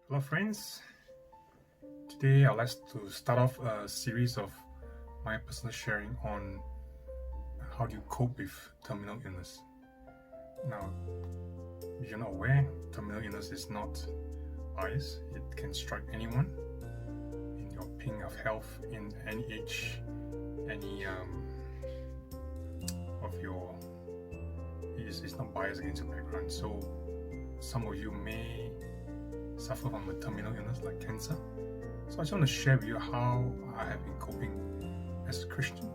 Hello friends, today I'd like to start off a series of my personal sharing on how do you cope with terminal illness. Now, if you're not aware, terminal illness is not bias. It can strike anyone in your ping of health in any age, any of your, it's not biased against your background. So some of you may suffer from a terminal illness like cancer. So I just want to share with you how I have been coping as a Christian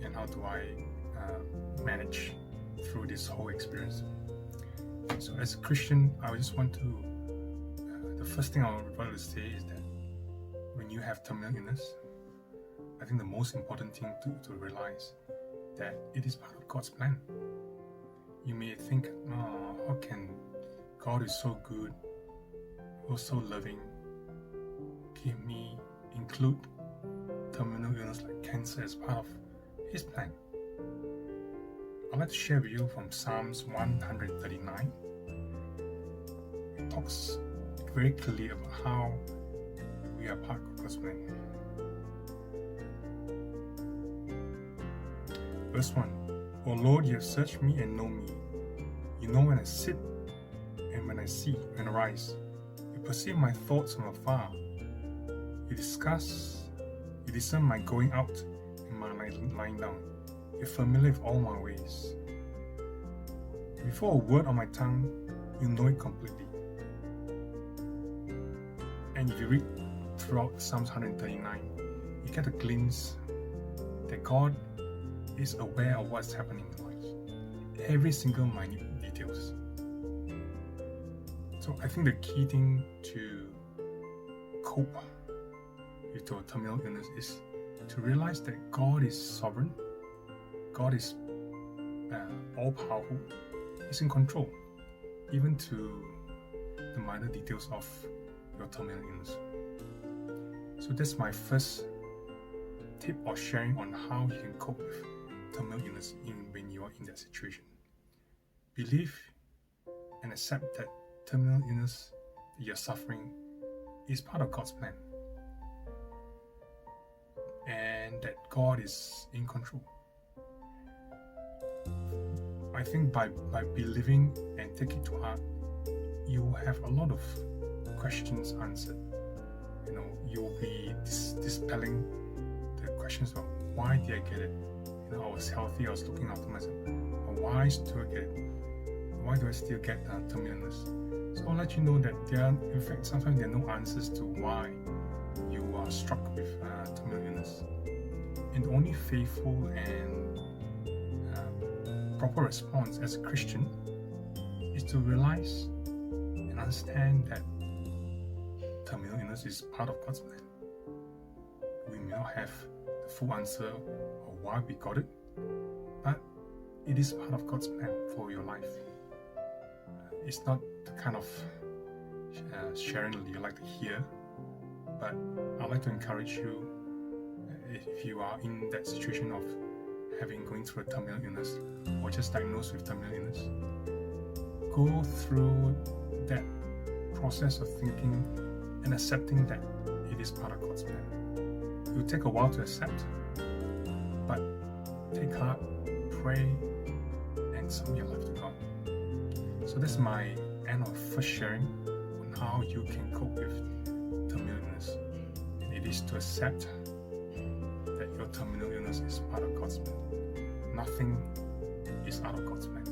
and how do I manage through this whole experience. So as a Christian, I just want to, the first thing I want to say is that when you have terminal illness, I think the most important thing to realize that it is part of God's plan. You may think, oh, how can God is so good, so loving, include terminal illness like cancer as part of His plan. I'd like to share with you from Psalms 139. It talks very clearly about how we are part of God's plan. Verse 1. O Lord, you have searched me and know me. You know when I sit and when I see and arise. You perceive my thoughts from afar. You discern my going out and my lying down. You're familiar with all my ways. Before a word on my tongue, you know it completely. And if you read throughout Psalms 139, you get a glimpse that God is aware of what's happening in life. Every single minute details. So I think the key thing to cope with your terminal illness is to realize that God is sovereign, God is all-powerful, He's in control, even to the minor details of your terminal illness. So that's my first tip or sharing on how you can cope with terminal illness when you are in that situation. Believe and accept that terminal illness that you're suffering is part of God's plan, and that God is in control. I think by believing and taking it to heart, you will have a lot of questions answered. You'll be dispelling the questions of why did I get it? I was healthy, I was looking after myself. But why do I get it? Why do I still get terminal illness? So I'll let you know that in fact, sometimes there are no answers to why you are struck with terminal illness. And the only faithful and proper response as a Christian is to realize and understand that terminal illness is part of God's plan. We may not have the full answer of why we got it, but it is part of God's plan for your life. It's not the kind of sharing that you like to hear, but I'd like to encourage you, if you are in that situation of going through a terminal illness or just diagnosed with terminal illness, go through that process of thinking and accepting that it is part of God's plan. It will take a while to accept, but take heart, pray, and submit your life to God. So that's my end of first sharing on how you can cope with terminal illness. And it is to accept that your terminal illness is part of God's plan. Nothing is out of God's plan.